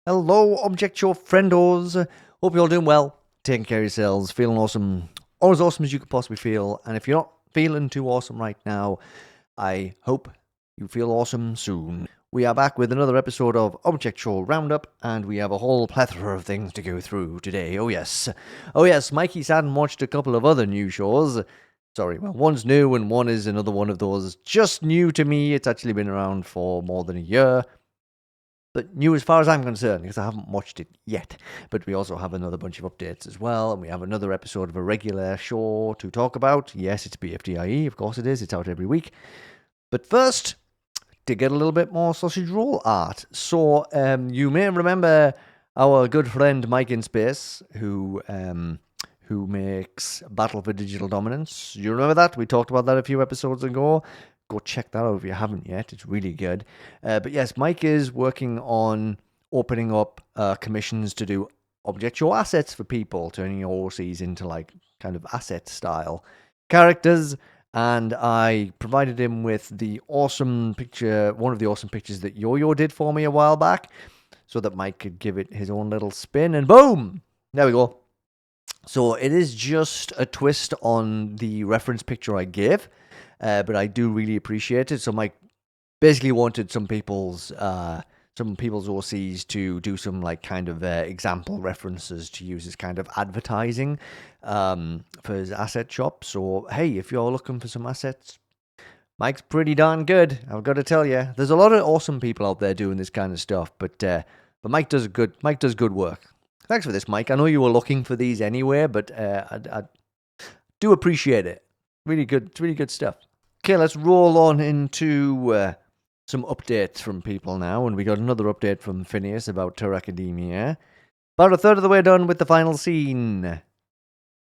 Hello, Object Show friendos. Hope you're all doing well, taking care of yourselves, feeling awesome, or as awesome as you could possibly feel. And if you're not feeling too awesome right now, I hope you feel awesome soon. We are back with another episode of Object Show Roundup, and we have a whole plethora of things to go through today. Oh yes, Mikey's hadn't watched a couple of other new shows. Sorry, well, one's new and one is another one of those just new to me. It's actually been around for more than a year. But new as far as I'm concerned, because I haven't watched it yet. But we also have another bunch of updates as well, and we have another episode of a regular show to talk about. Yes, it's BFDIE, of course it is. It's out every week. But first, to get a little bit more sausage roll art. So, you may remember our good friend Mike in Space, who makes Battle for Digital Dominance. You remember that? We talked about that a few episodes ago. Go check that out if you haven't yet. It's really good. But yes, Mike is working on opening up commissions to do object show assets for people, turning your OCs into like kind of asset style characters. And I provided him with the awesome picture, one of the awesome pictures that Yo-Yo did for me a while back, so that Mike could give it his own little spin, and boom! There we go. So it is just a twist on the reference picture I gave. But I do really appreciate it. So Mike basically wanted some people's OCs to do some like kind of example references to use as kind of advertising for his asset shop. So hey, if you're looking for some assets, Mike's pretty darn good. I've got to tell you, there's a lot of awesome people out there doing this kind of stuff, but Mike does good work. Thanks for this, Mike. I know you were looking for these anyway, but I do appreciate it. Really good. It's really good stuff. Okay, let's roll on into some updates from people now. And we got another update from Phineas about Terra Academia. About a third of the way done with the final scene.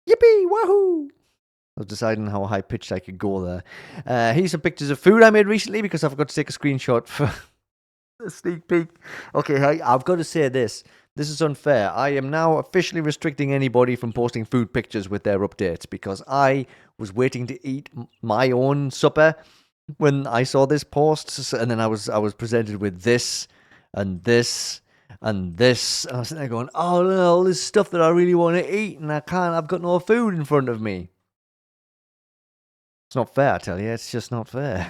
Yippee! Wahoo! I was deciding how high-pitched I could go there. Here's some pictures of food I made recently because I forgot to take a screenshot for a sneak peek. Okay, I've got to say this. This is unfair. I am now officially restricting anybody from posting food pictures with their updates because I was waiting to eat my own supper when I saw this post, and then I was presented with this and this and this, and I was sitting there going, oh no, all this stuff that I really want to eat, and I can't, I've got no food in front of me. It's not fair, I tell you, it's just not fair.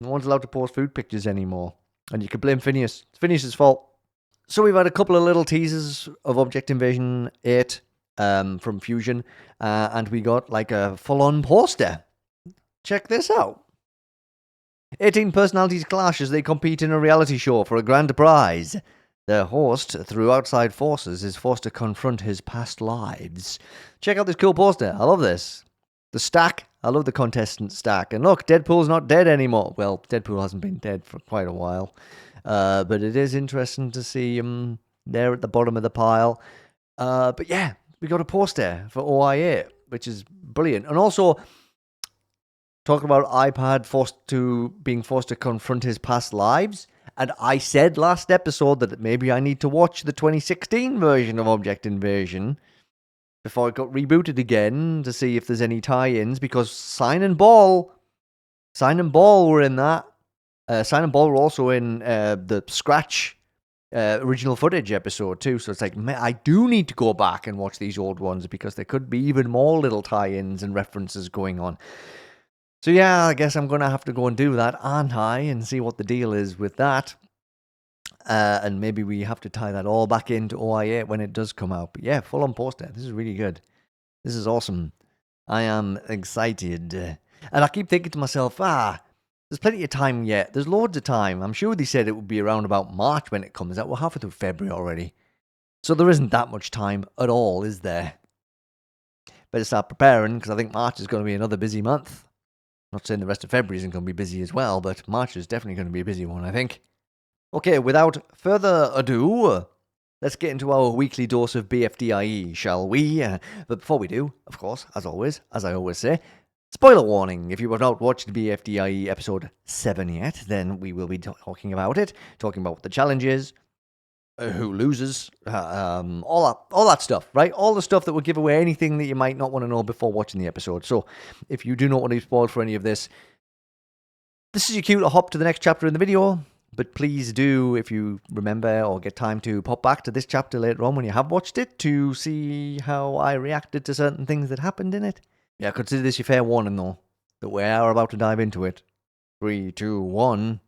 No one's allowed to post food pictures anymore, and you can blame Phineas. It's Phineas's fault. So we've had a couple of little teasers of Object Invasion 8 from Fusion, and we got like a full-on poster. Check this out. 18 personalities clash as they compete in a reality show for a grand prize. Their host, through outside forces, is forced to confront his past lives. Check out this cool poster. I love this. The stack. I love the contestant stack. And look, Deadpool's not dead anymore. Well, Deadpool hasn't been dead for quite a while. But it is interesting to see him there at the bottom of the pile. But yeah, we got a poster for OIA, which is brilliant. And also, talking about iPad being forced to confront his past lives. And I said last episode that maybe I need to watch the 2016 version of Object Invasion before it got rebooted again to see if there's any tie-ins, because Sign and Ball were in that. Sign and Ball were also in the Scratch original footage episode too, so it's like, man, I do need to go back and watch these old ones because there could be even more little tie-ins and references going on. So yeah, I guess I'm going to have to go and do that, aren't I, and see what the deal is with that. And maybe we have to tie that all back into OIA when it does come out. But yeah, full-on poster. This is really good. This is awesome. I am excited. And I keep thinking to myself, there's plenty of time yet. There's loads of time. I'm sure they said it would be around about March when it comes out. We're halfway through February already. So there isn't that much time at all, is there? Better start preparing, because I think March is going to be another busy month. Not saying the rest of February isn't going to be busy as well, but March is definitely going to be a busy one, I think. Okay, without further ado, let's get into our weekly dose of BFDIE, shall we? But before we do, of course, as I always say, spoiler warning. If you have not watched BFDIE episode 7 yet, then we will be talking about it, talking about what the challenge is, who loses, all that stuff, right? All the stuff that will give away anything that you might not want to know before watching the episode. So if you do not want to be spoiled for any of this, this is your cue to hop to the next chapter in the video. But please do, if you remember or get time to pop back to this chapter later on when you have watched it to see how I reacted to certain things that happened in it. Yeah, consider this your fair warning though, that we are about to dive into it. 3, 2, 1.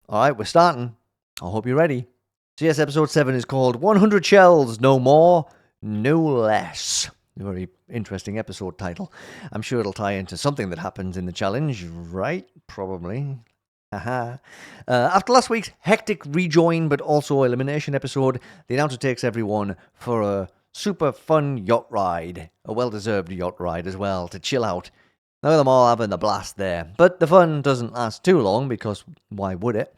Alright, we're starting. I hope you're ready. So yes, episode 7 is called 100 Shells, No More, No Less. A very interesting episode title. I'm sure it'll tie into something that happens in the challenge, right? Probably. Haha. After last week's hectic rejoin but also elimination episode, the announcer takes everyone for a super fun yacht ride. A well-deserved yacht ride as well, to chill out. Look at them all having the blast there. But the fun doesn't last too long, because why would it?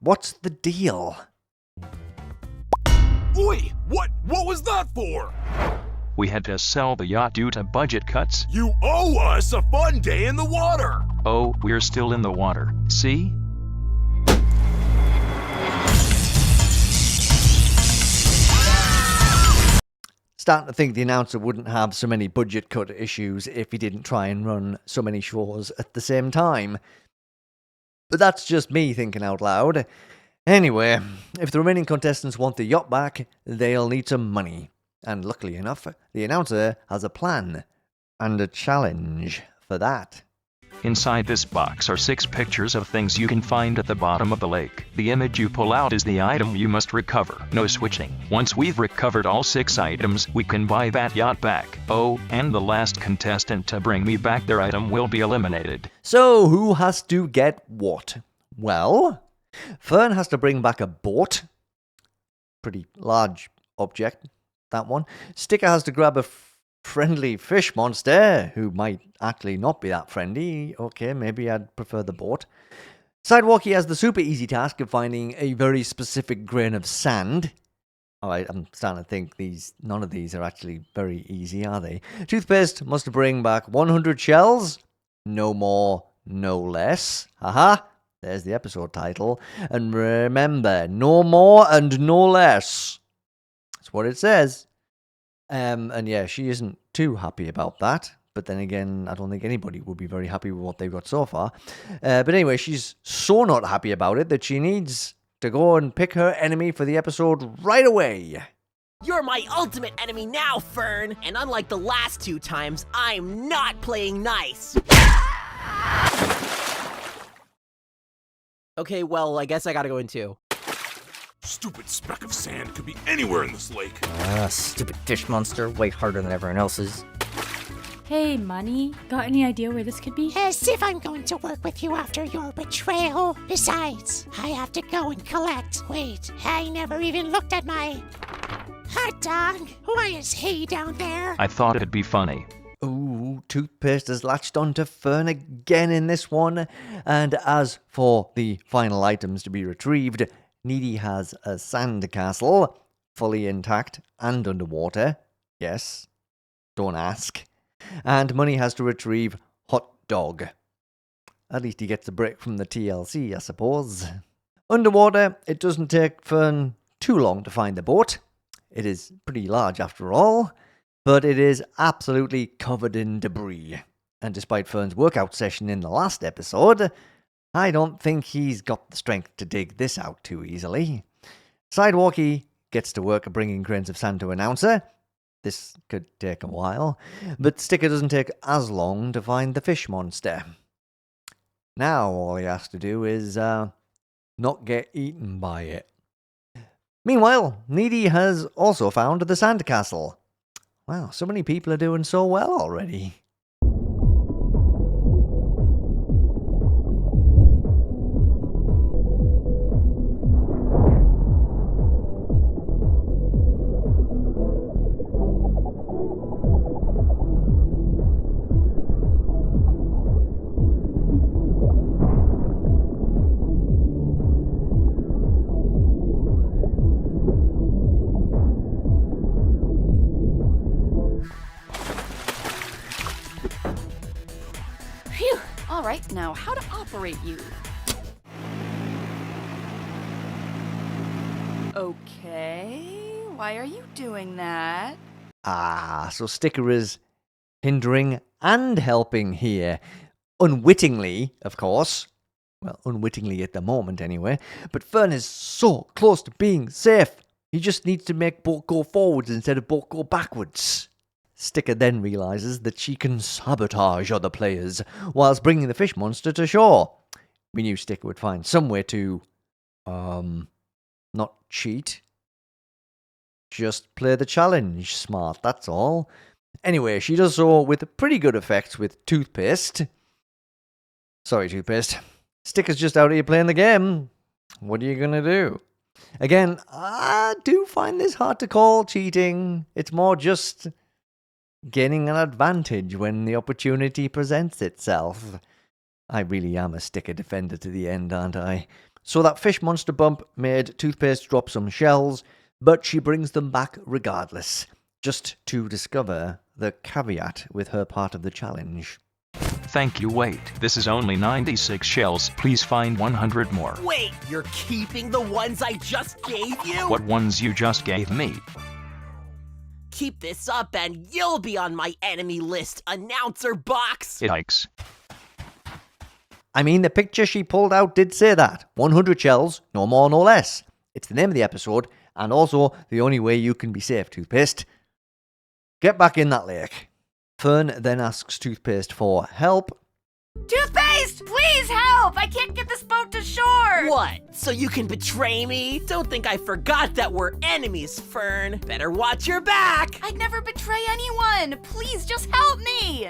What's the deal? Oi! What was that for? We had to sell the yacht due to budget cuts. You owe us a fun day in the water! Oh, we're still in the water. See? Starting to think the announcer wouldn't have so many budget cut issues if he didn't try and run so many shows at the same time. But that's just me thinking out loud. Anyway, if the remaining contestants want the yacht back, they'll need some money. And luckily enough, the announcer has a plan and a challenge for that. Inside this box are 6 pictures of things you can find at the bottom of the lake. The image you pull out is the item you must recover. No switching. Once we've recovered all 6 items, we can buy that yacht back. Oh, and the last contestant to bring me back their item will be eliminated. So, who has to get what? Well, Fern has to bring back a boat. Pretty large object, that one. Sticker has to grab a friendly fish monster, who might actually not be that friendly. Okay, maybe I'd prefer the boat. Sidewalkie has the super easy task of finding a very specific grain of sand. Alright, I'm starting to think none of these are actually very easy, are they? Toothpaste must bring back 100 shells. No more, no less. Haha, there's the episode title. And remember, no more and no less. That's what it says. And yeah, she isn't too happy about that. But then again, I don't think anybody would be very happy with what they've got so far. But anyway, she's so not happy about it that she needs to go and pick her enemy for the episode right away. You're my ultimate enemy now, Fern! And unlike the last 2 times, I'm not playing nice! Okay, well, I guess I gotta go in too. Stupid speck of sand could be anywhere in this lake. Stupid fish monster, way harder than everyone else's. Hey, Money, got any idea where this could be? As if I'm going to work with you after your betrayal. Besides, I have to go and collect. Wait, I never even looked at my hot dog. Why is he down there? I thought it'd be funny. Ooh, Toothpaste has latched onto Fern again in this one. And as for the final items to be retrieved, Needy has a sand castle, fully intact and underwater. Yes, don't ask. And Money has to retrieve Hot Dog. At least he gets a break from the TLC, I suppose. Underwater, it doesn't take Fern too long to find the boat. It is pretty large after all, but it is absolutely covered in debris. And despite Fern's workout session in the last episode, I don't think he's got the strength to dig this out too easily. Sidewalkie gets to work bringing grains of sand to announcer. This could take a while, but Sticker doesn't take as long to find the fish monster. Now all he has to do is not get eaten by it. Meanwhile, Needy has also found the sandcastle. Wow, so many people are doing so well already. Phew! Alright, now how to operate you. Okay, why are you doing that? Ah, so Sticker is hindering and helping here. Unwittingly, of course. Well, unwittingly at the moment anyway. But Fern is so close to being safe. He just needs to make boat go forwards instead of boat go backwards. Sticker then realizes that she can sabotage other players whilst bringing the fish monster to shore. We knew Sticker would find some way to, not cheat. Just play the challenge smart, that's all. Anyway, she does so with pretty good effect with Toothpaste. Sorry, Toothpaste. Sticker's just out here playing the game. What are you gonna do? Again, I do find this hard to call cheating. It's more just gaining an advantage when the opportunity presents itself. I really am a Sticker defender to the end, aren't I? So that fish monster bump made Toothpaste drop some shells, but she brings them back regardless, just to discover the caveat with her part of the challenge. Thank you, wait. This is only 96 shells. Please find 100 more. Wait, you're keeping the ones I just gave you? What ones you just gave me? Keep this up and you'll be on my enemy list, announcer box! It hikes. I mean, the picture she pulled out did say that. 100 shells, no more, no less. It's the name of the episode, and also the only way you can be safe, Toothpaste. Get back in that lake. Fern then asks Toothpaste for help. Toothpaste! Please help! I can't get this boat to shore! What? So you can betray me? Don't think I forgot that we're enemies, Fern. Better watch your back! I'd never betray anyone! Please just help me!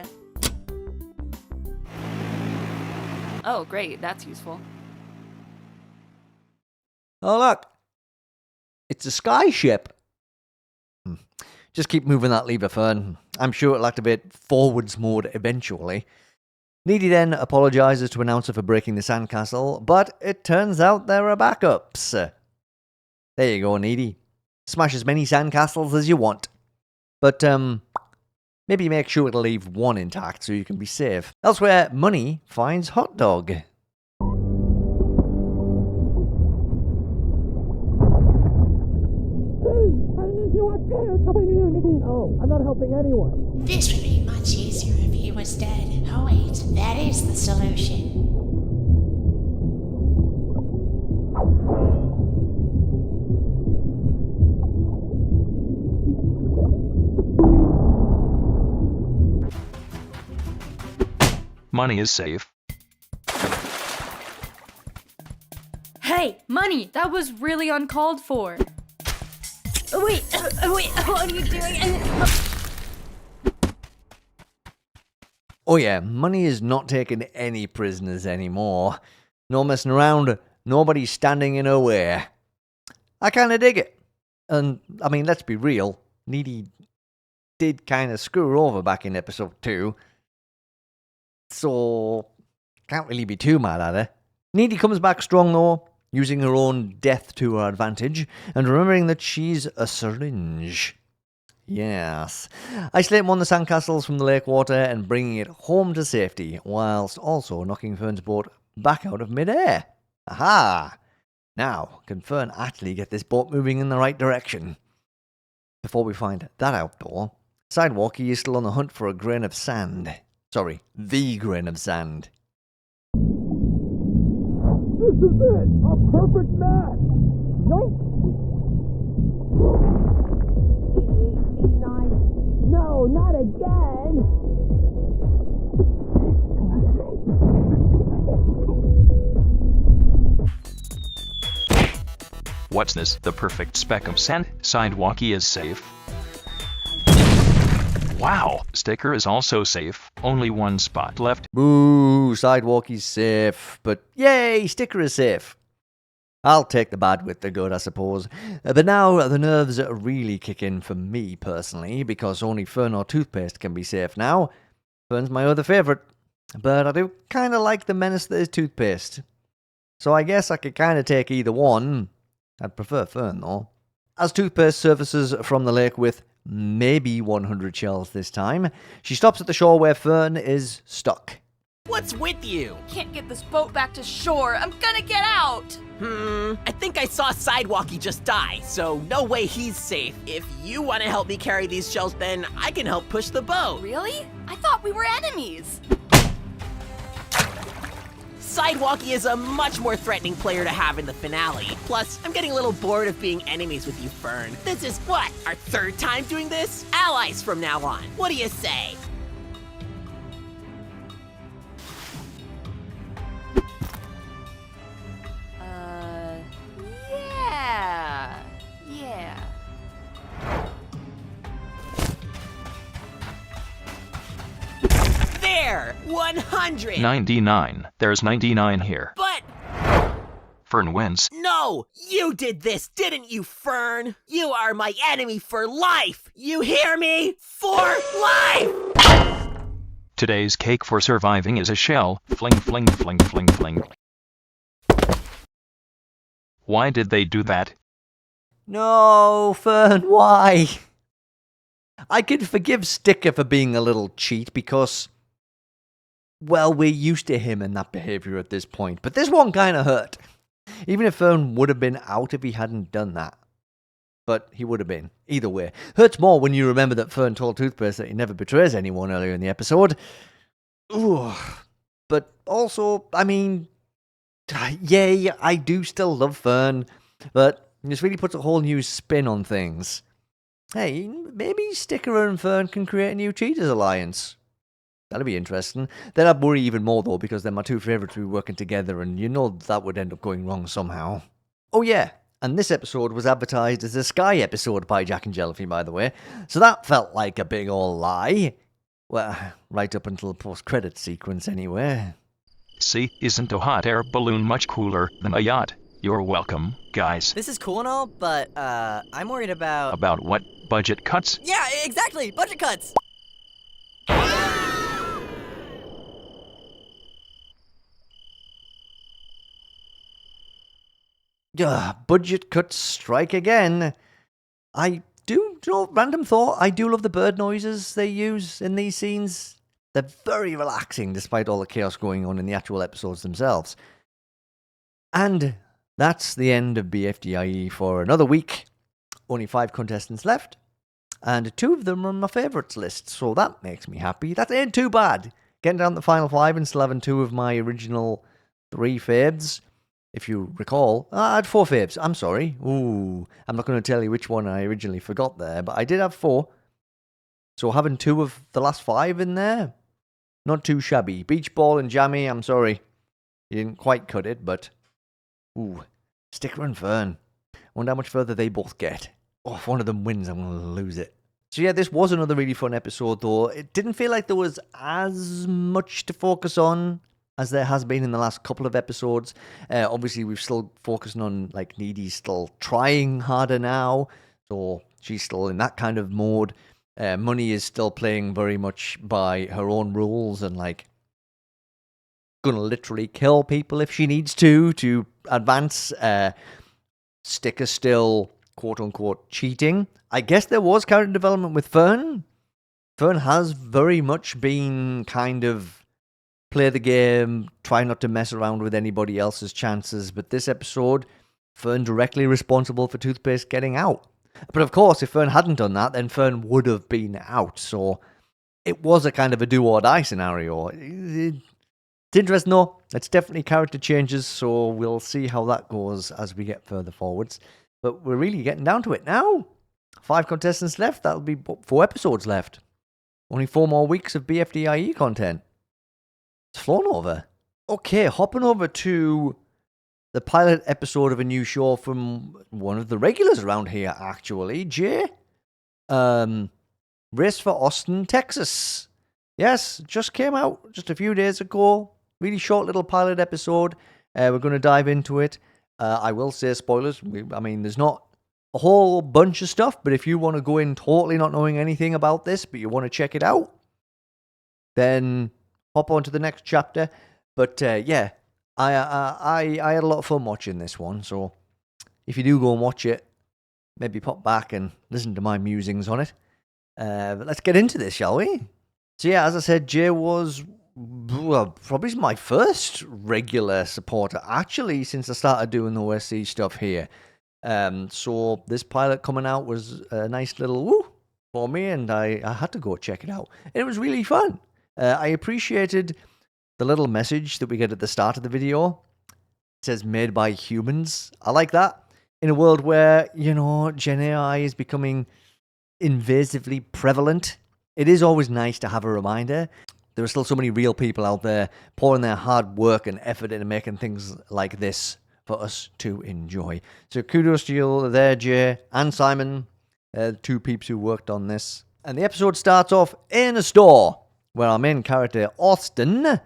Oh, great. That's useful. Oh, look. It's a sky ship. Just keep moving that lever, Fern. I'm sure it'll activate forwards mode eventually. Needy then apologises to Announcer for breaking the sandcastle, but it turns out there are backups. There you go, Needy. Smash as many sandcastles as you want. But, maybe make sure it'll leave one intact so you can be safe. Elsewhere, Money finds Hot Dog. Oh, I'm not helping anyone. This would be much easier if he was dead. Oh wait, that is the solution. Money is safe. Hey, Money! That was really uncalled for. Wait, what are you doing? Oh yeah, Money is not taking any prisoners anymore. No messing around, nobody's standing in her way. I kinda dig it. And, I mean, let's be real, Needy did kinda screw her over back in episode 2. So, can't really be too mad at her. Needy comes back strong though, using her own death to her advantage, and remembering that she's a syringe. Yes. Isolating one of the sandcastles from the lake water and bringing it home to safety, whilst also knocking Fern's boat back out of midair. Aha! Now, can Fern actually get this boat moving in the right direction? Before we find that out though, Sidewalkie is still on the hunt for a grain of sand. Sorry, the grain of sand. This is it! A perfect match! Yoink! 88, 89. No, not again! What's this? The perfect speck of sand? Sidewalkie is safe. Wow! Sticker is also safe. Only one spot left. Boo! Sidewalkie's safe. But yay! Sticker is safe. I'll take the bad with the good, I suppose. But now the nerves really kick in for me personally, because only Fern or Toothpaste can be safe now. Fern's my other favourite. But I do kind of like the menace that is Toothpaste. So I guess I could kind of take either one. I'd prefer Fern though. As Toothpaste surfaces from the lake with maybe 100 shells this time, she stops at the shore where Fern is stuck. What's with you? Can't get this boat back to shore. I'm gonna get out. I think I saw Sidewalkie just die, so no way he's safe. If you want to help me carry these shells, then I can help push the boat. Really? I thought we were enemies. Sidewalkie is a much more threatening player to have in the finale. Plus, I'm getting a little bored of being enemies with you, Fern. This is what, our third time doing this? Allies from now on. What do you say? Yeah. There! 100! 99. There's 99 here. But Fern wins. no! You did this, didn't you, Fern? You are my enemy for life! You hear me? For life! Today's cake for surviving is a shell. Fling, fling, fling, fling, fling. Why did they do that? No, Fern, why? I could forgive Sticker for being a little cheat because, well, we're used to him and that behavior at this point. But this one kind of hurt. Even if Fern would have been out if he hadn't done that. But he would have been. Either way. Hurts more when you remember that Fern told Toothpaste that he never betrays anyone earlier in the episode. Ooh. But also, I mean, yeah, I do still love Fern. But this really puts a whole new spin on things. Hey, maybe Sticker and Fern can create a new Cheaters alliance. That'd be interesting. Then I'd worry even more, though, because they're my two favourites to be working together, and you know that would end up going wrong somehow. Oh, yeah, and this episode was advertised as a Sky episode by Jack and Jellyfin, by the way, so that felt like a big ol' lie. Well, right up until the post-credits sequence, anyway. See, isn't a hot air balloon much cooler than a yacht? You're welcome, guys. This is cool and all, but, I'm worried about... About what? Budget cuts? Yeah, exactly! Budget cuts! Budget cuts strike again. I do, random thought, I do love the bird noises they use in these scenes. They're very relaxing despite all the chaos going on in the actual episodes themselves. And that's the end of BFDIE for another week. Only 5 contestants left, and 2 of them are on my favourites list, so that makes me happy. That ain't too bad. Getting down to the final 5 and still having 2 of my original 3 faves. If you recall, I had 4 faves. I'm sorry. Ooh, I'm not going to tell you which one I originally forgot there, but I did have 4. So having 2 of the last 5 in there, not too shabby. Beach Ball and Jammy, I'm sorry. You didn't quite cut it, but... Ooh, Sticker and Fern. Wonder how much further they both get. Oh, if one of them wins, I'm going to lose it. So yeah, this was another really fun episode, though. It didn't feel like there was as much to focus on as there has been in the last couple of episodes. Obviously, we've still focusing on, like, Needy's still trying harder now, so she's still in that kind of mode. Money is still playing very much by her own rules and, like, gonna literally kill people if she needs to advance. Sticker still, quote-unquote, cheating. I guess there was character development with Fern. Fern has very much been kind of play the game, try not to mess around with anybody else's chances, but this episode, Fern directly responsible for Toothpaste getting out. But of course, if Fern hadn't done that, then Fern would have been out, so it was a kind of a do-or-die scenario. It's interesting, though. It's definitely character changes, so we'll see how that goes as we get further forwards. But we're really getting down to it now. 5 contestants left, that'll be 4 episodes left. Only 4 more weeks of BFDIE content. It's flown over. Okay, hopping over to the pilot episode of a new show from one of the regulars around here, actually, Jay. Race for Austin, Texas. Yes, just came out just a few days ago. Really short little pilot episode. We're going to dive into it. I will say spoilers. I mean, there's not a whole bunch of stuff, but if you want to go in totally not knowing anything about this, but you want to check it out, then hop on to the next chapter. But yeah, I had a lot of fun watching this one, so if you do go and watch it, maybe pop back and listen to my musings on it. But let's get into this, shall we? So yeah, as I said, Jay was probably my first regular supporter, actually, since I started doing the OSC stuff here. So this pilot coming out was a nice little woo for me, and I had to go check it out. And it was really fun. I appreciated the little message that we get at the start of the video says made by humans. I like that. In a world where, Gen AI is becoming invasively prevalent, it is always nice to have a reminder. There are still so many real people out there pouring their hard work and effort into making things like this for us to enjoy. So kudos to you there, Jay and Simon, two peeps who worked on this. And the episode starts off in a store where our main character, Austin,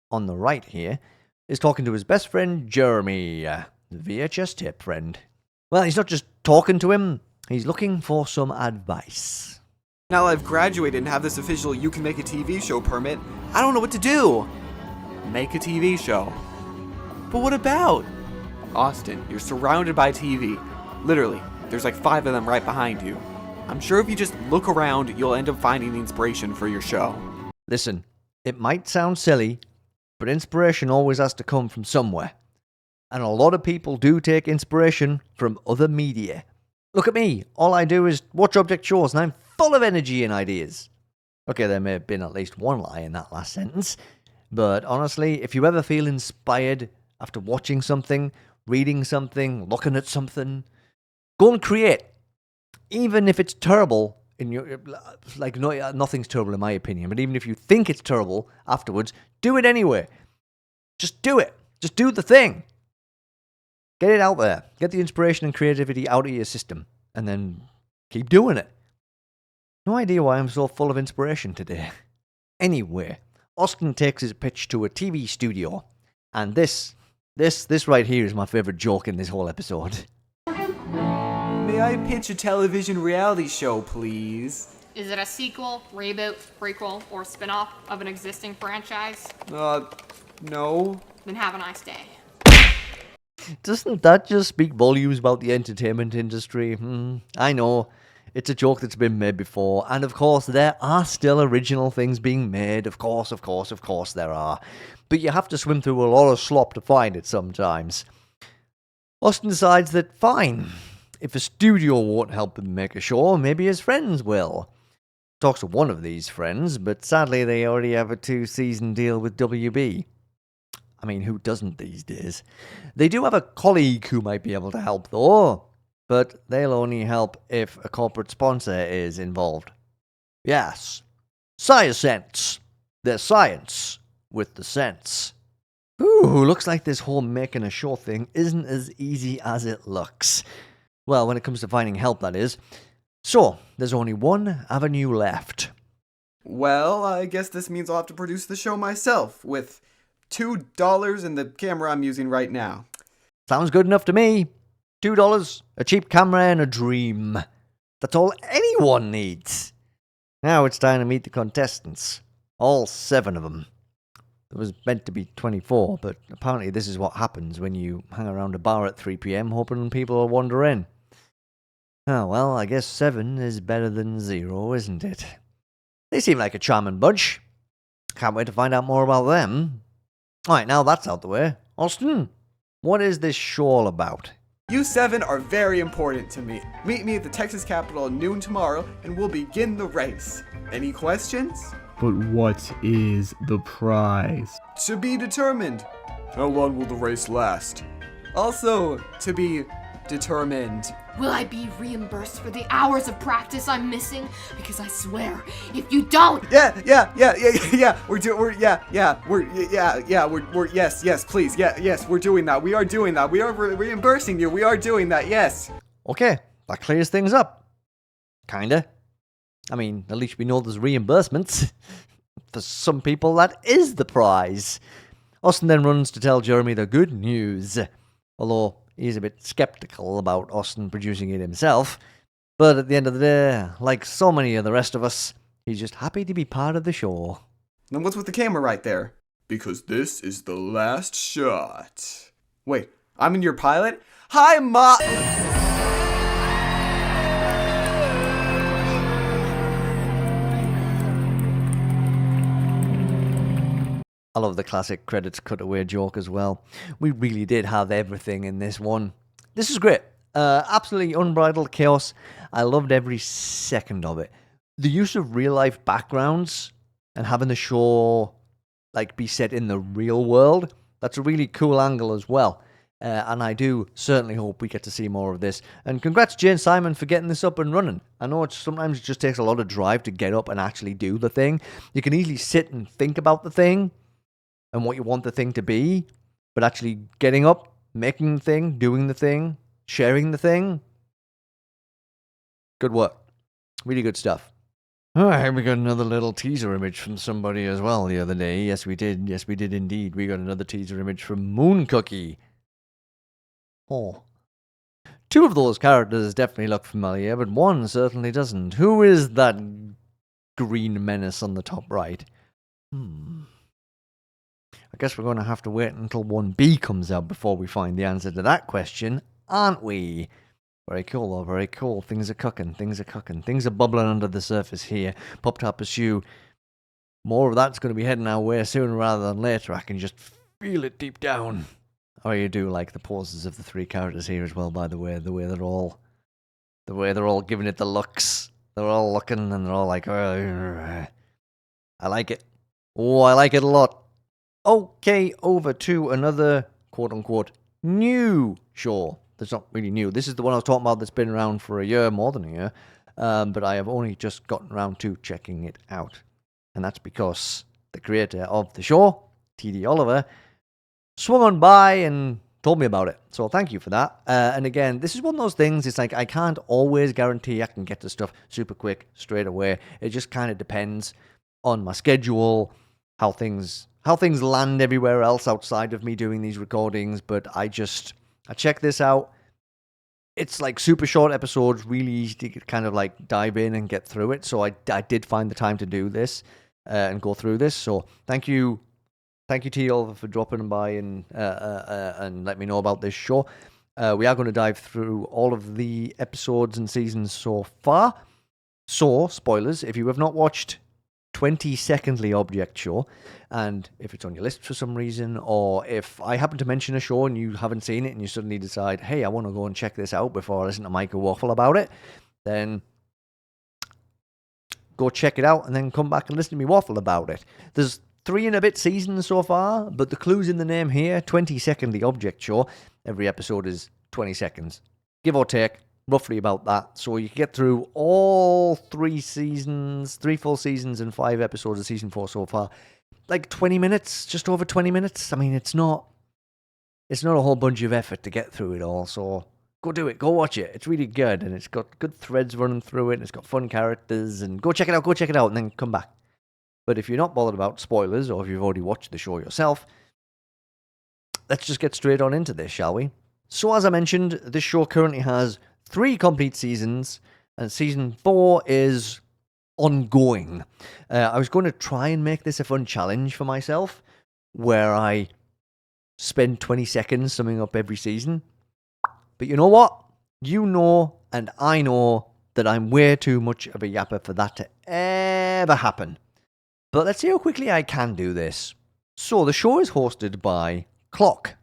on the right here, is talking to his best friend, Jeremy, the VHS tape friend. Well, he's not just talking to him, he's looking for some advice. Now I've graduated and have this official You Can Make a TV Show permit, I don't know what to do. Make a TV show. But what about? Austin, you're surrounded by TV. Literally, there's like 5 of them right behind you. I'm sure if you just look around, you'll end up finding the inspiration for your show. Listen, it might sound silly, but inspiration always has to come from somewhere. And a lot of people do take inspiration from other media. Look at me. All I do is watch object shows, and I'm full of energy and ideas. Okay, there may have been at least one lie in that last sentence. But honestly, if you ever feel inspired after watching something, reading something, looking at something, go and create. Even if it's terrible, nothing's terrible in my opinion, but even if you think it's terrible afterwards, do it anyway. Just do it. Just do the thing. Get it out there. Get the inspiration and creativity out of your system. And then keep doing it. No idea why I'm so full of inspiration today. Anyway, Austin takes his pitch to a TV studio. And this right here is my favorite joke in this whole episode. May I pitch a television reality show, please? Is it a sequel, reboot, prequel, or spin-off of an existing franchise? No. Then have a nice day. Doesn't that just speak volumes about the entertainment industry? I know. It's a joke that's been made before. And of course, there are still original things being made. Of course there are. But you have to swim through a lot of slop to find it sometimes. Austin decides that, fine, if a studio won't help him make a show, maybe his friends will. Talks to one of these friends, but sadly they already have a 2-season deal with WB. I mean, who doesn't these days? They do have a colleague who might be able to help, though. But they'll only help if a corporate sponsor is involved. Yes. Science. There's science with the sense. Ooh, looks like this whole making a show thing isn't as easy as it looks. Well, when it comes to finding help, that is. So, there's only one avenue left. Well, I guess this means I'll have to produce the show myself, with $2 in the camera I'm using right now. Sounds good enough to me. $2, a cheap camera, and a dream. That's all anyone needs. Now it's time to meet the contestants. All 7 of them. There was meant to be 24, but apparently this is what happens when you hang around a bar at 3 p.m. hoping people will wander in. Oh, well, I guess 7 is better than 0, isn't it? They seem like a charming bunch. Can't wait to find out more about them. Alright, now that's out the way. Austin, what is this show all about? You 7 are very important to me. Meet me at the Texas Capitol at noon tomorrow, and we'll begin the race. Any questions? But what is the prize? To be determined. How long will the race last? Also, to be determined. Will I be reimbursed for the hours of practice I'm missing? Because I swear, if you don't... Yes, we're doing that. We are doing that. We are reimbursing you. We are doing that, yes. Okay, that clears things up. Kinda. I mean, at least we know there's reimbursements. For some people, that is the prize. Austin then runs to tell Jeremy the good news. Although he's a bit skeptical about Austin producing it himself. But at the end of the day, like so many of the rest of us, he's just happy to be part of the show. Then what's with the camera right there? Because this is the last shot. Wait, I'm in your pilot? Hi, Ma! I love the classic credits cutaway joke as well. We really did have everything in this one. This is great. Absolutely unbridled chaos. I loved every second of it. The use of real-life backgrounds and having the show like be set in the real world. That's a really cool angle as well. And I do certainly hope we get to see more of this. And congrats, Jane Simon, for getting this up and running. I know sometimes it just takes a lot of drive to get up and actually do the thing. You can easily sit and think about the thing and what you want the thing to be, but actually getting up, making the thing, doing the thing, sharing the thing. Good work. Really good stuff. Alright, we got another little teaser image from somebody as well the other day. Yes, we did. Yes, we did indeed. We got another teaser image from Mooncookie. Oh. Two of those characters definitely look familiar, but one certainly doesn't. Who is that green menace on the top right? I guess we're going to have to wait until 1B comes out before we find the answer to that question, aren't we? Very cool, though. Very cool. Things are cooking. Things are cooking. Things are bubbling under the surface here. Pop-Tart Pursuit. More of that's going to be heading our way sooner rather than later. I can just feel it deep down. Oh, you do like the poses of the three characters here as well, by the way. The way they're all giving it the looks. They're all looking and they're all like, I like it. Oh, I like it a lot. Okay, over to another quote-unquote new show. That's not really new. This is the one I was talking about that's been around for a year, more than a year. But I have only just gotten around to checking it out. And that's because the creator of the show, TDOliver, swung on by and told me about it. So thank you for that. And again, this is one of those things, it's like I can't always guarantee I can get to stuff super quick, straight away. It just kind of depends on my schedule, how things land everywhere else outside of me doing these recordings. But I check this out. It's like super short episodes, really easy to kind of like dive in and get through it. So I did find the time to do this and go through this. So thank you TDOliver for dropping by and let me know about this show. We are going to dive through all of the episodes and seasons so far. So, spoilers, if you have not watched 20-secondly Object Show, and if it's on your list for some reason, or if I happen to mention a show and you haven't seen it and you suddenly decide, hey, I want to go and check this out before I listen to Micah waffle about it, then go check it out and then come back and listen to me waffle about it. There's 3 and a bit seasons so far, but the clue's in the name here, 20-secondly Object Show. Every episode is 20 seconds, give or take. Roughly about that. So you can get through all 3 full seasons and 5 episodes of season 4 so far. Like 20 minutes, just over 20 minutes. I mean, it's not a whole bunch of effort to get through it all. So go do it. Go watch it. It's really good. And it's got good threads running through it. And it's got fun characters. And go check it out. And then come back. But if you're not bothered about spoilers, or if you've already watched the show yourself, let's just get straight on into this, shall we? So as I mentioned, this show currently has 3 complete seasons, and season 4 is ongoing. I was going to try and make this a fun challenge for myself, where I spend 20 seconds summing up every season. But you know what? You know, and I know that I'm way too much of a yapper for that to ever happen. But let's see how quickly I can do this. So the show is hosted by Clock,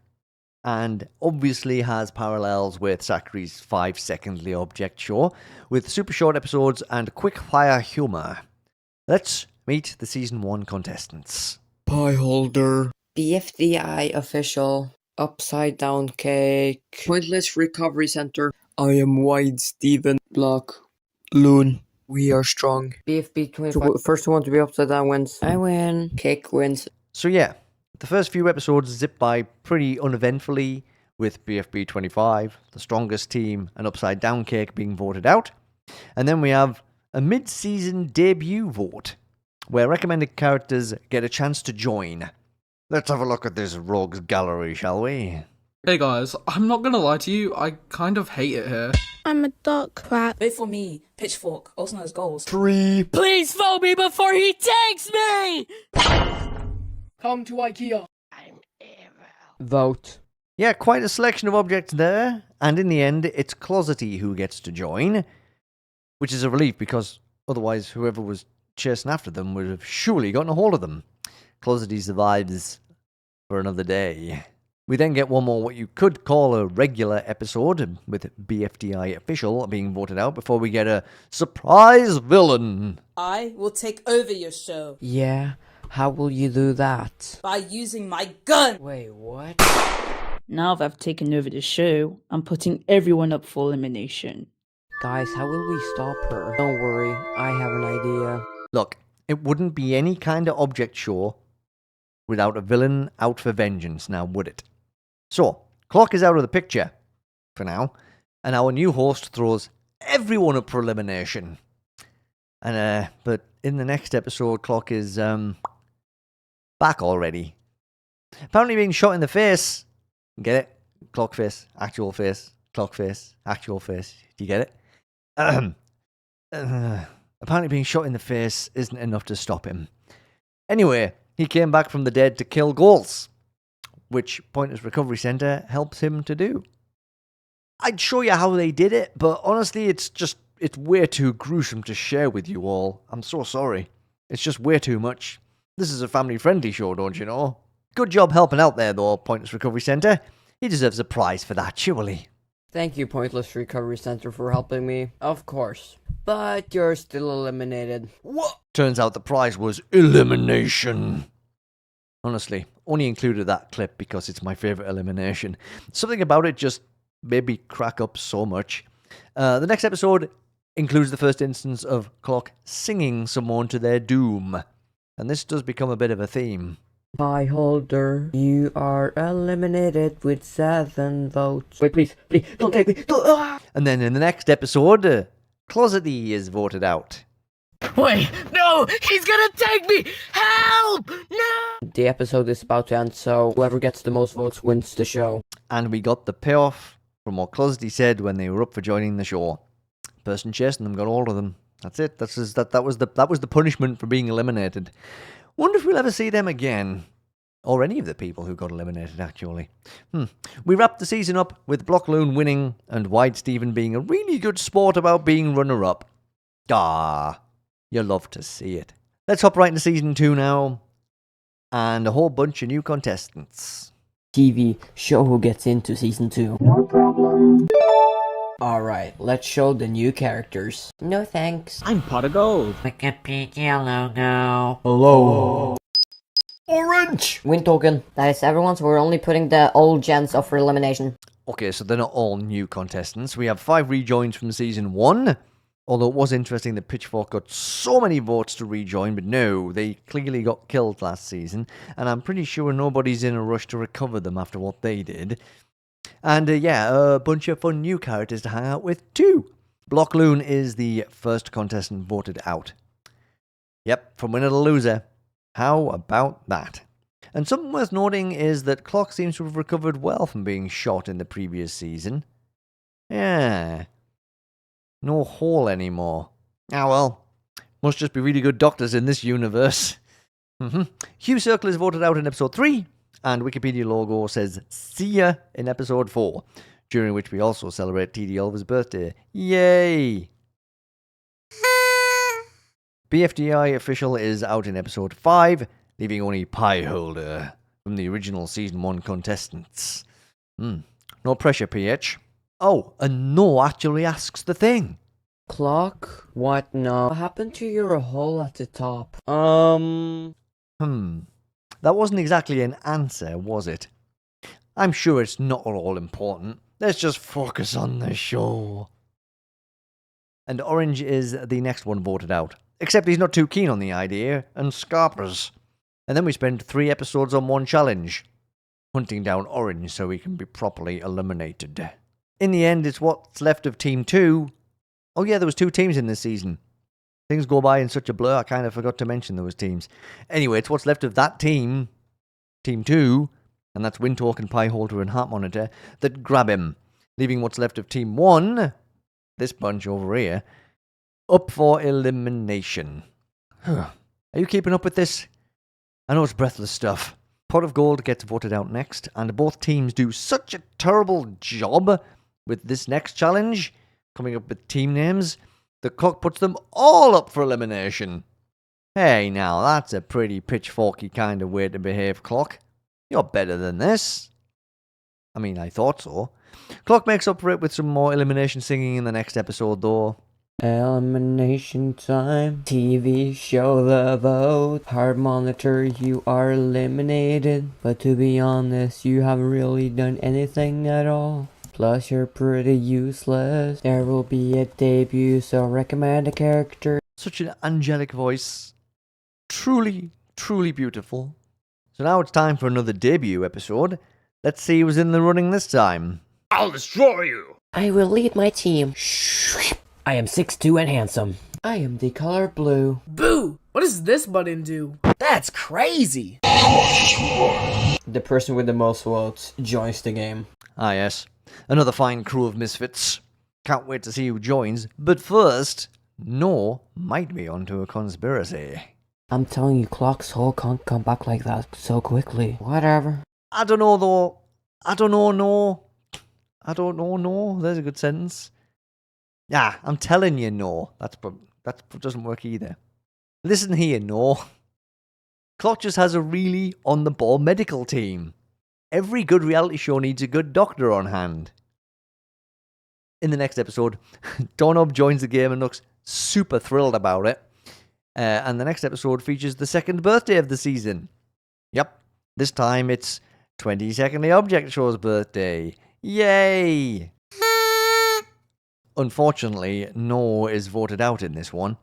and obviously has parallels with Zachary's 5-secondly Object Show, with super short episodes and quick-fire humor. Let's meet the Season 1 contestants. Pie holder. BFDI official. Upside down cake. Pointless recovery center. I am Wide Steven. Block. Loon. We are strong. BFB 25. First one to be upside down wins. I win. Cake wins. So yeah. The first few episodes zip by pretty uneventfully, with BFB 25, the strongest team, and Upside Down Cake being voted out. And then we have a mid-season debut vote, where recommended characters get a chance to join. Let's have a look at this rogues gallery, shall we? Hey guys, I'm not gonna lie to you, I kind of hate it here. I'm a duck crap. Vote for me, Pitchfork, also known as Goals. 3. Please vote me before he takes me! Come to IKEA. I'm evil. Vote. Yeah, quite a selection of objects there. And in the end, it's Closety who gets to join. Which is a relief, because otherwise whoever was chasing after them would have surely gotten a hold of them. Closety survives for another day. We then get one more what you could call a regular episode, with BFDI official being voted out before we get a surprise villain. I will take over your show. Yeah. How will you do that? By using my gun! Wait, what? Now that I've taken over the show, I'm putting everyone up for elimination. Guys, how will we stop her? Don't worry, I have an idea. Look, it wouldn't be any kind of object show without a villain out for vengeance, now would it? So, Clock is out of the picture for now, and our new host throws everyone up for elimination. And but in the next episode, Clock is back already. Apparently being shot in the face. Get it? Clock face, actual face, Clock face, actual face. Do you get it? Apparently being shot in the face isn't enough to stop him. Anyway, he came back from the dead to kill ghouls, which Pointless Recovery Center helps him to do. I'd show you how they did it, but honestly, it's way too gruesome to share with you all. I'm so sorry. It's just way too much. This is a family-friendly show, don't you know? Good job helping out there, though, Pointless Recovery Center. He deserves a prize for that, surely. Thank you, Pointless Recovery Center, for helping me. Of course. But you're still eliminated. What? Turns out the prize was elimination. Honestly, only included that clip because it's my favorite elimination. Something about it just made me crack up so much. The next episode includes the first instance of Clock singing someone to their doom. And this does become a bit of a theme. Pie holder, you are eliminated with 7 votes. Wait, please, don't take me. And then in the next episode, Closetty is voted out. Wait, no! He's gonna take me! Help! No! The episode is about to end, so whoever gets the most votes wins the show. And we got the payoff from what Closetty said when they were up for joining the show. Person chasing them got all of them. That's it. That was the punishment for being eliminated. Wonder if we'll ever see them again. Or any of the people who got eliminated, actually. We wrapped the season up with Blockloon winning and White Steven being a really good sport about being runner-up. You love to see it. Let's hop right into Season 2 now. And a whole bunch of new contestants. TV, show who gets into Season 2. No problem. Alright, let's show the new characters. No thanks. I'm Pot of Gold. Wicked Yellow now. Hello. Orange! Win token. That is everyone, so we're only putting the old gens up for elimination. Okay, so they're not all new contestants. We have 5 rejoins from Season 1. Although it was interesting that Pitchfork got so many votes to rejoin, but no, they clearly got killed last season. And I'm pretty sure nobody's in a rush to recover them after what they did. And a bunch of fun new characters to hang out with too. Blockloon is the first contestant voted out. Yep, from winner to loser. How about that? And something worth noting is that Clock seems to have recovered well from being shot in the previous season. Yeah. No hole anymore. Ah well. Must just be really good doctors in this universe. Hugh Circle is voted out in episode 3. And Wikipedia logo says, see ya in episode 4, during which we also celebrate TDOliver's birthday. Yay! BFDI official is out in episode 5, leaving only Pie Holder from the original Season 1 contestants. No pressure, PH. Oh, and No actually asks the thing. Clock? What? No. What happened to your hole at the top? That wasn't exactly an answer, was it? I'm sure it's not all important. Let's just focus on the show. And Orange is the next one voted out. Except he's not too keen on the idea, and scarpers. And then we spend 3 episodes on one challenge. Hunting down Orange so he can be properly eliminated. In the end, it's what's left of Team 2. Oh yeah, there was 2 teams in this season. Things go by in such a blur, I kind of forgot to mention there was teams. Anyway, it's what's left of that team, Team 2, and that's Windtalk and Pieholder and Heart Monitor, that grab him, leaving what's left of Team 1, this bunch over here, up for elimination. Are you keeping up with this? I know it's breathless stuff. Pot of Gold gets voted out next, and both teams do such a terrible job with this next challenge, coming up with team names, the Clock puts them all up for elimination. Hey now, that's a pretty pitchforky kind of way to behave, Clock. You're better than this. I mean, I thought so. Clock makes up for it with some more elimination singing in the next episode, though. Elimination time. TV show the vote. Heart monitor, you are eliminated. But to be honest, you haven't really done anything at all. Plus, you're pretty useless. There will be a debut, so recommend a character. Such an angelic voice. Truly, truly beautiful. So now it's time for another debut episode. Let's see who's in the running this time. I'll destroy you! I will lead my team. I am 6'2" and handsome. I am the color blue. Boo! What does this button do? That's crazy! The person with the most votes joins the game. Ah yes, another fine crew of misfits. Can't wait to see who joins, but first, No might be onto a conspiracy. I'm telling you, Clock's hole can't come back like that so quickly. Whatever. I don't know though. I don't know, no. I don't know, no. There's a good sentence. Yeah, I'm telling you, no. That doesn't work either. Listen here, no. Clock just has a really on-the-ball medical team. Every good reality show needs a good doctor on hand. In the next episode, Doorknob joins the game and looks super thrilled about it. And the next episode features the second birthday of the season. Yep, this time it's 22nd the Object Show's birthday. Yay! Unfortunately, No is voted out in this one.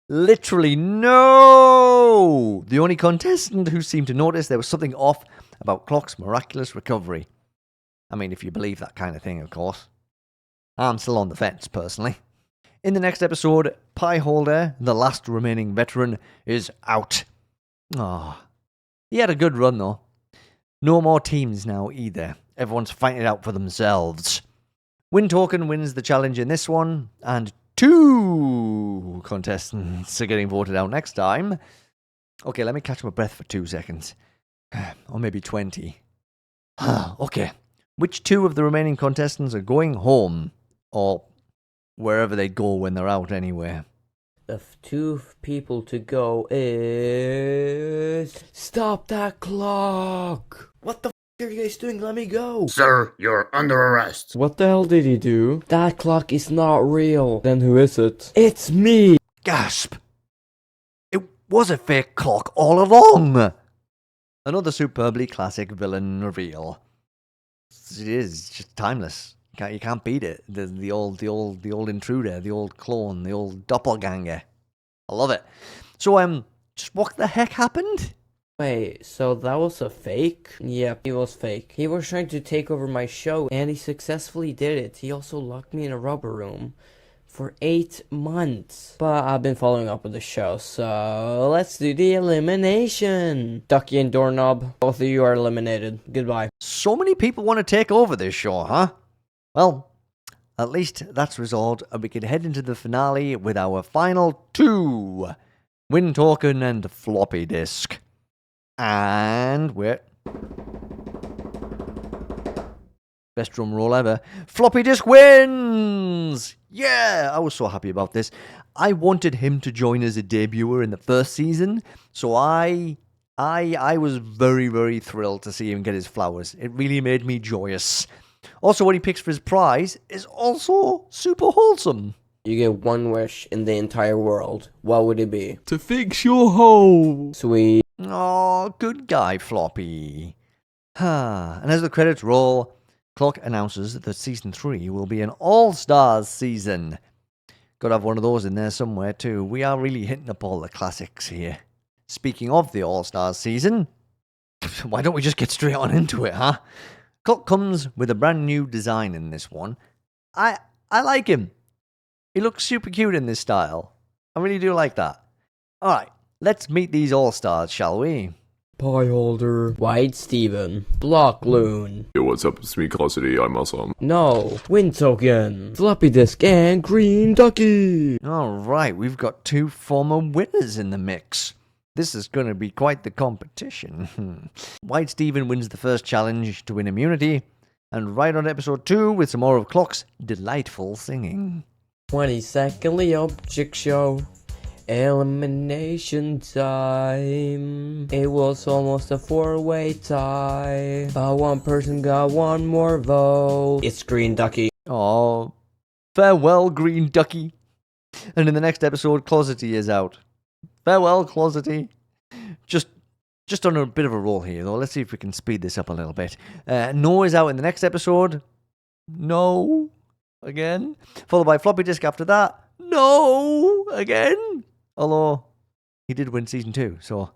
Literally no! The only contestant who seemed to notice there was something off about Clock's miraculous recovery. I mean, if you believe that kind of thing, of course. I'm still on the fence, personally. In the next episode, Pieholder, the last remaining veteran, is out. Ah, he had a good run, though. No more teams now, either. Everyone's fighting it out for themselves. Token wins the challenge in this one, and 2 contestants are getting voted out next time. Okay, let me catch my breath for 2 seconds. Or maybe 20. Okay, which 2 of the remaining contestants are going home? Or wherever they go when they're out anyway. The 2 people to go is... Stop that clock! What the f*** are you guys doing? Let me go! Sir, you're under arrest. What the hell did he do? That clock is not real. Then who is it? It's me! Gasp! It was a fake clock all along! Another superbly classic villain reveal. It is just timeless. You can't beat it. The old intruder, the old clone, the old doppelganger. I love it. So just what the heck happened? Wait, so that was a fake? Yep, he was fake. He was trying to take over my show, and he successfully did it. He also locked me in a rubber room for 8 months. But I've been following up with the show, so let's do the elimination. Ducky and Doorknob, both of you are eliminated. Goodbye. So many people want to take over this show, huh? Well, at least that's resolved, and we can head into the finale with our final 2. Token and Floppy Disk. And wait. Best drum roll ever. Floppy Disk wins! Yeah, I was so happy about this. I wanted him to join as a debuter in the first season, so I was very, very thrilled to see him get his flowers. It really made me joyous. Also, what he picks for his prize is also super wholesome. You get 1 wish in the entire world. What would it be? To fix your hole. Sweet. Oh, good guy, Floppy. And as the credits roll, Clock announces that Season 3 will be an all-stars season. Gotta have one of those in there somewhere, too. We are really hitting up all the classics here. Speaking of the all-stars season, why don't we just get straight on into it, huh? Clock comes with a brand new design in this one. I like him. He looks super cute in this style. I really do like that. Alright, let's meet these all-stars, shall we? Pieholder, White Steven, Block Loon. Yo, what's up? It's me, Cassidy. I'm awesome. No, Token, Floppy Disk, and Green Ducky. Alright, we've got 2 former winners in the mix. This is going to be quite the competition. White Steven wins the first challenge to win immunity, and right on episode 2 with some more of Clock's delightful singing. 22nd the Object Show. Elimination time. It was almost a 4-way tie, but 1 person got 1 more vote. It's Green Ducky. Oh, farewell, Green Ducky. And in the next episode, Closety is out. Farewell, Closety. Just on a bit of a roll here, though. Let's see if we can speed this up a little bit. No is out in the next episode. No. Again. Followed by Floppy Disk after that. No. Again. Although, he did win season 2, so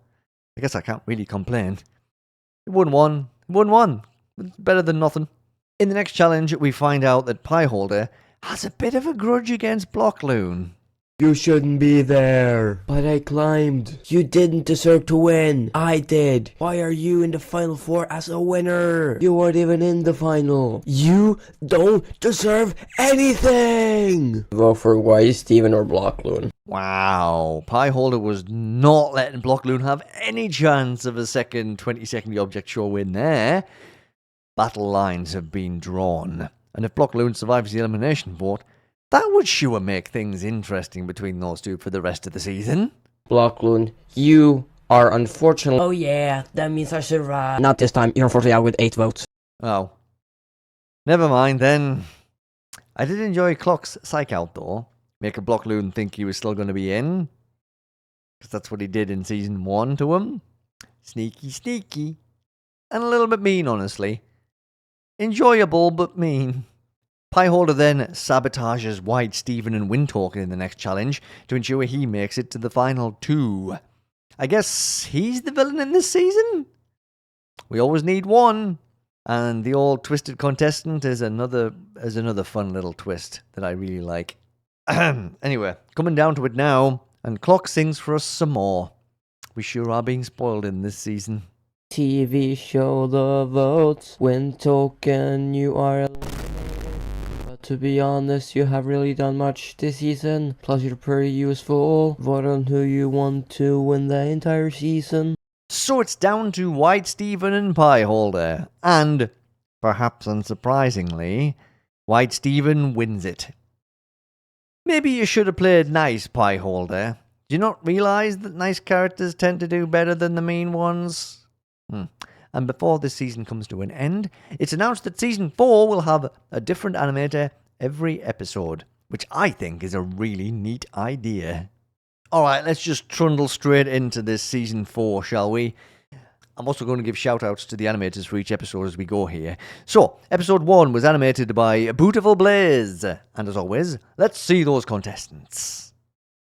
I guess I can't really complain. He won one. It's better than nothing. In the next challenge, we find out that Pieholder has a bit of a grudge against Blockloon. You shouldn't be there. But I climbed. You didn't deserve to win. I did. Why are you in the final 4 as a winner? You weren't even in the final. You don't deserve anything. Vote for White Steven or Blockloon. Wow. Pieholder was not letting Blockloon have any chance of a second 20-second object show win there. Battle lines have been drawn. And if Blockloon survives the elimination vote, that would sure make things interesting between those two for the rest of the season. Blockloon, you are unfortunately... Oh yeah, that means I survived. Not this time, you're unfortunately out with 8 votes. Oh. Never mind then. I did enjoy Clock's psych out though. Make a Blockloon think he was still going to be in. Because that's what he did in season 1 to him. Sneaky. And a little bit mean, honestly. Enjoyable, but mean. Pieholder then sabotages White Steven and Windtalker in the next challenge to ensure he makes it to the final 2. I guess he's the villain in this season? We always need one. And the old twisted contestant is another fun little twist that I really like. Anyway, coming down to it now, and Clock sings for us some more. We sure are being spoiled in this season. TV show the votes. Windtalker, you are... To be honest, you have really done much this season, plus you're pretty useful. Vote on who you want to win the entire season. So it's down to White Steven and Pieholder, and, perhaps unsurprisingly, White Steven wins it. Maybe you should have played nice, Pieholder. Do you not realise that nice characters tend to do better than the mean ones? And before this season comes to an end, it's announced that Season 4 will have a different animator every episode, which I think is a really neat idea. Alright, let's just trundle straight into this Season 4, shall we? I'm also going to give shout-outs to the animators for each episode as we go here. So, Episode 1 was animated by Beautiful Blaze. And as always, let's see those contestants.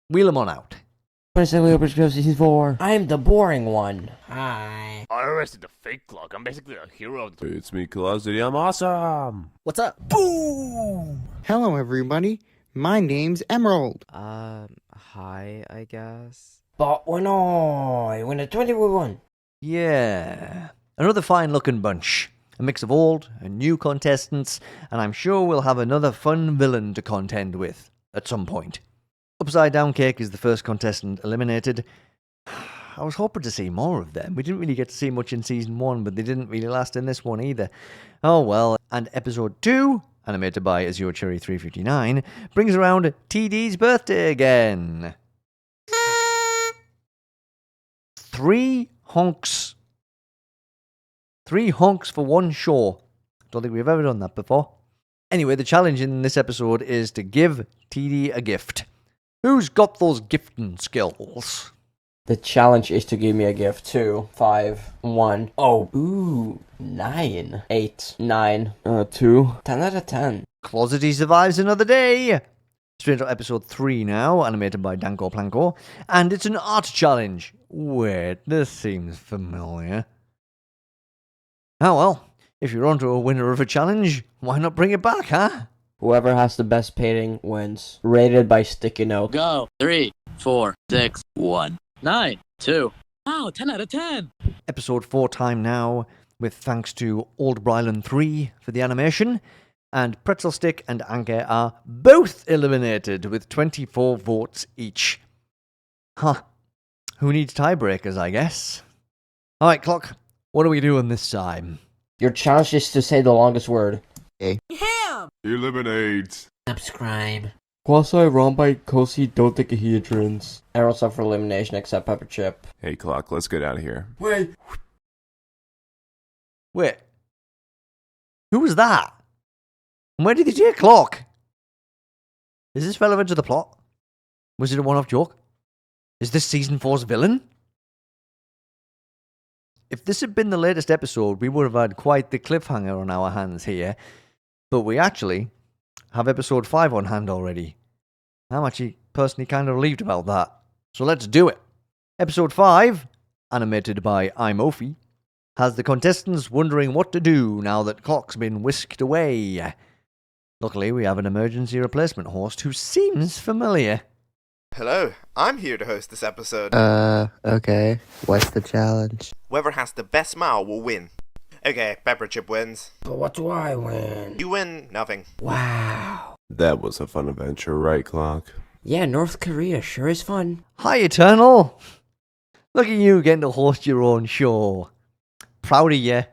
Wheel them on out. Season 4. I'm the boring one. Hi. I arrested the fake Clock. I'm basically a hero. It's me, Closety. I'm awesome. What's up? Boom! Hello, everybody. My name's Emerald. Hi, I guess. But when I win a 20-1. Yeah. Another fine-looking bunch. A mix of old and new contestants, and I'm sure we'll have another fun villain to contend with at some point. Upside Down Cake is the first contestant eliminated. I was hoping to see more of them. We didn't really get to see much in Season 1, but they didn't really last in this one either. Oh well. And Episode 2, animated by Azure Cherry 359, brings around TD's birthday again. 3 honks. 3 honks for one show. Don't think we've ever done that before. Anyway, the challenge in this episode is to give TD a gift. Who's got those gifting skills? The challenge is to give me a gift. 2, 5, 1. Oh, ooh, 9, 8, 9, 2, 10 out of 10. Closety survives another day. Straight to episode 3 now, animated by Danko Planko, and it's an art challenge. Wait, this seems familiar. Oh well, if you're onto a winner of a challenge, why not bring it back, huh? Whoever has the best painting wins. Rated by Sticky Note. Go. 3, 4, 6, 1, 9, 2. Wow, 10 out of 10. Episode 4 time now, with thanks to Old Brylan 3 for the animation, and Pretzel Stick and Anke are both eliminated with 24 votes each. Huh. Who needs tiebreakers, I guess? Alright, Clock, what are we doing this time? Your challenge is to say the longest word. Ham! Eliminate. Subscribe. Quasi-rom by Kosi dodecahedrons. Arrows up for elimination except Pepper Chip. Hey, Clock, let's get out of here. Wait. Who was that? And where did he take Clock? Is this relevant to the plot? Was it a one-off joke? Is this season 4's villain? If this had been the latest episode, we would have had quite the cliffhanger on our hands here. But we actually have episode 5 on hand already. I'm actually personally kind of relieved about that. So let's do it. Episode 5, animated by iMofi, has the contestants wondering what to do now that Clock's been whisked away. Luckily, we have an emergency replacement host who seems familiar. Hello, I'm here to host this episode. Okay. What's the challenge? Whoever has the best smile will win. Okay, Pepper Chip wins. But what do I win? You win nothing. Wow. That was a fun adventure, right, Clock? Yeah, North Korea sure is fun. Hi, Eternal. Look at you getting to host your own show. Proud of you.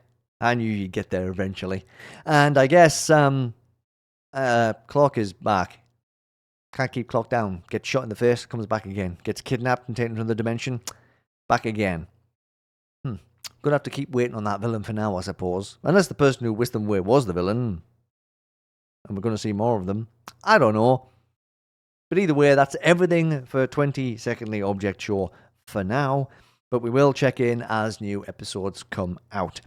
I knew you'd get there eventually. And I guess, Clock is back. Can't keep Clock down. Gets shot in the face, comes back again. Gets kidnapped and taken to another dimension. Back again. Gonna have to keep waiting on that villain for now, I suppose. Unless the person who whisked them away was the villain. And we're gonna see more of them. I don't know. But either way, that's everything for 20 Secondly Object Show for now. But we will check in as new episodes come out.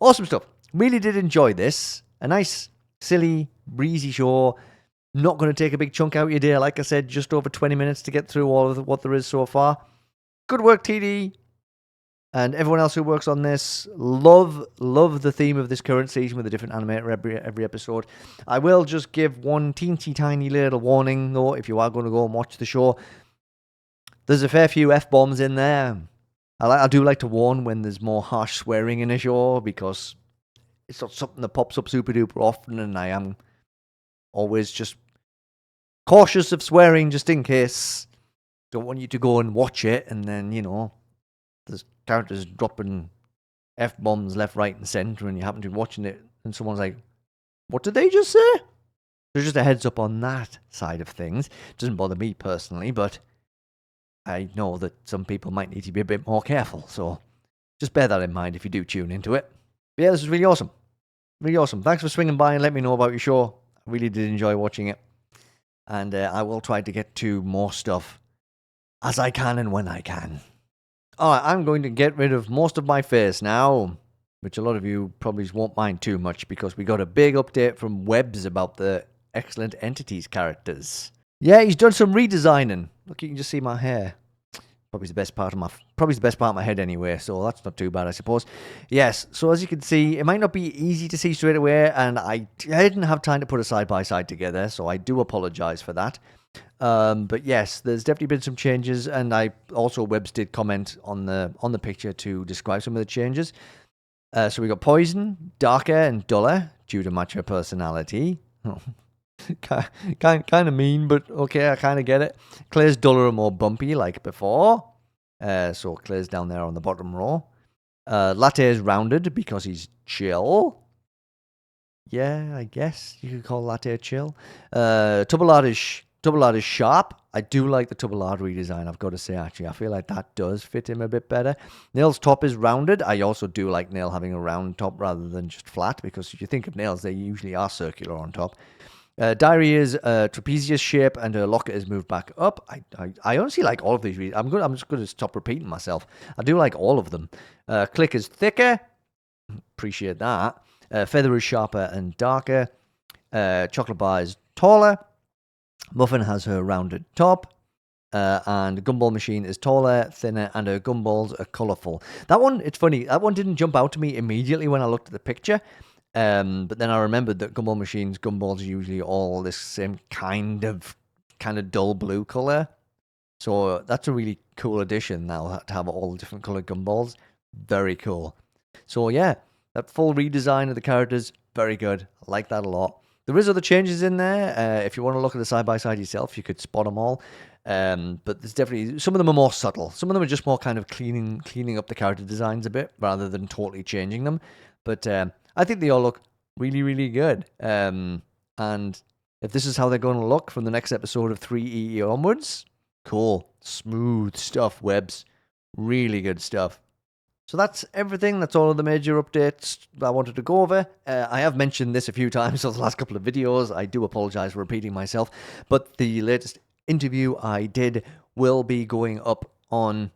Awesome stuff. Really did enjoy this. A nice, silly, breezy show. Not going to take a big chunk out of your day. Like I said, just over 20 minutes to get through all of what there is so far. Good work, TD. And everyone else who works on this. Love the theme of this current season with a different animator every episode. I will just give one teensy tiny little warning, though, if you are going to go and watch the show. There's a fair few F-bombs in there. I do like to warn when there's more harsh swearing in a show, because it's not something that pops up super duper often, and I am always just cautious of swearing just in case. Don't want you to go and watch it and then, there's characters dropping F-bombs left, right, and centre, and you happen to be watching it, and someone's like, what did they just say? There's just a heads up on that side of things. It doesn't bother me personally, but I know that some people might need to be a bit more careful, so just bear that in mind if you do tune into it. But yeah, this is really awesome. Really awesome. Thanks for swinging by and letting me know about your show. I really did enjoy watching it. And I will try to get to more stuff as I can and when I can. Alright, I'm going to get rid of most of my face now, which a lot of you probably won't mind too much, because we got a big update from WebzForevz about the excellent entities characters. Yeah, he's done some redesigning. Look, you can just see my hair. Probably the best part of my head anyway, so that's not too bad, I suppose. Yes, so as you can see, it might not be easy to see straight away, and I didn't have time to put a side-by-side together, so I do apologize for that. But yes, there's definitely been some changes, and WebzForevz did comment on the picture to describe some of the changes. So we got Poison, darker and duller due to match her personality. Kind of mean, but okay, I kind of get it. Claire's duller and more bumpy like before. So Claire's down there on the bottom row. Latte's rounded because he's chill. Yeah, I guess you could call Latte chill. Tubalard is sharp. I do like the Tubalard redesign, I've got to say, actually. I feel like that does fit him a bit better. Nail's top is rounded. I also do like Nail having a round top rather than just flat, because if you think of nails, they usually are circular on top. Diary is trapezius shape, and her locket is moved back up. I honestly like all of these. I'm just going to stop repeating myself. I do like all of them. Click is thicker. Appreciate that. Feather is sharper and darker. Chocolate bar is taller. Muffin has her rounded top. And Gumball Machine is taller, thinner, and her gumballs are colourful. That one, it's funny. That one didn't jump out to me immediately when I looked at the picture. But then I remembered that Gumball Machine's gumballs are usually all this same kind of dull blue color. So that's a really cool addition now to have all the different colored gumballs. Very cool. So yeah, that full redesign of the characters, very good. I like that a lot. There is other changes in there. If you want to look at the side-by-side yourself, you could spot them all. But there's definitely, some of them are more subtle. Some of them are just more kind of cleaning up the character designs a bit rather than totally changing them. But I think they all look really, really good. And if this is how they're going to look from the next episode of 3EE onwards, cool. Smooth stuff, WebzForevz. Really good stuff. So that's everything. That's all of the major updates I wanted to go over. I have mentioned this a few times over the last couple of videos. I do apologize for repeating myself. But the latest interview I did will be going up on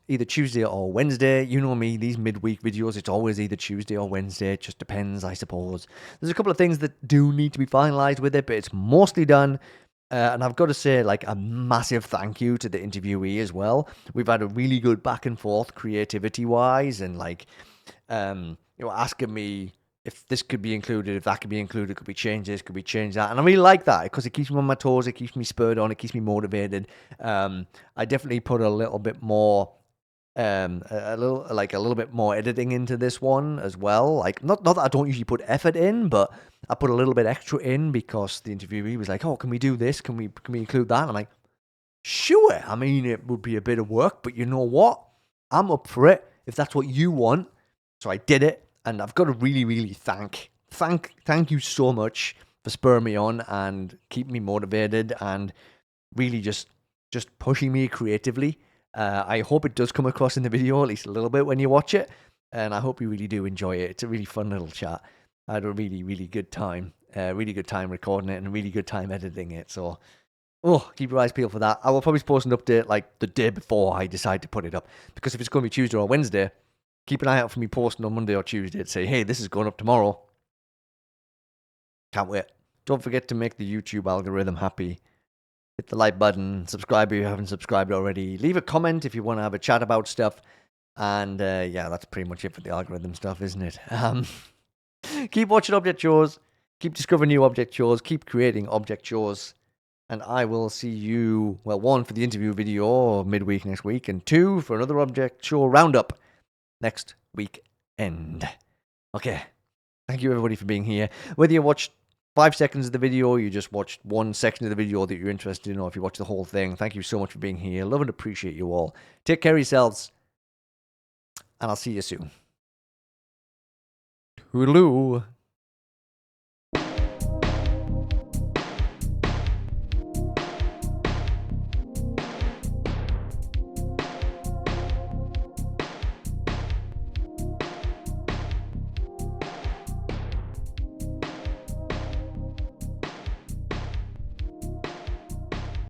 either Tuesday or Wednesday. You know me, these midweek videos, it's always either Tuesday or Wednesday. It just depends, I suppose. There's a couple of things that do need to be finalized with it, but it's mostly done. And I've got to say, like, a massive thank you to the interviewee as well. We've had a really good back and forth creativity-wise, and, like, asking me if this could be included, if that could be included, could we change this, could we change that? And I really like that because it keeps me on my toes, it keeps me spurred on, it keeps me motivated. I definitely put a little bit more a little bit more editing into this one as well. Like, not that I don't usually put effort in, but I put a little bit extra in because the interviewee was like, "Oh, can we do this? Can we include that?" And I'm like, "Sure." I mean, it would be a bit of work, but you know what? I'm up for it if that's what you want. So I did it, and I've got to really, really thank you so much for spurring me on and keeping me motivated and really just pushing me creatively. I hope it does come across in the video, at least a little bit when you watch it, and I hope you really do enjoy it. It's a really fun little chat. I had a really, really good time. Really good time recording it and a really good time editing it. So, keep your eyes peeled for that. I will probably post an update like the day before I decide to put it up, because if it's going to be Tuesday or Wednesday, keep an eye out for me posting on Monday or Tuesday to say, "Hey, this is going up tomorrow." Can't wait. Don't forget to make the YouTube algorithm happy. Hit the like button, subscribe if you haven't subscribed already. Leave a comment if you want to have a chat about stuff. And yeah, that's pretty much it for the algorithm stuff, isn't it? Keep watching Object Shows. Keep discovering new Object Shows. Keep creating Object Shows. And I will see you, well, 1 for the interview video midweek next week, and 2 for another Object Show Roundup next weekend. Okay. Thank you, everybody, for being here. Whether you watched 5 seconds of the video, you just watched one section of the video that you're interested in, or if you watched the whole thing, thank you so much for being here. Love and appreciate you all. Take care of yourselves, and I'll see you soon. Toodaloo.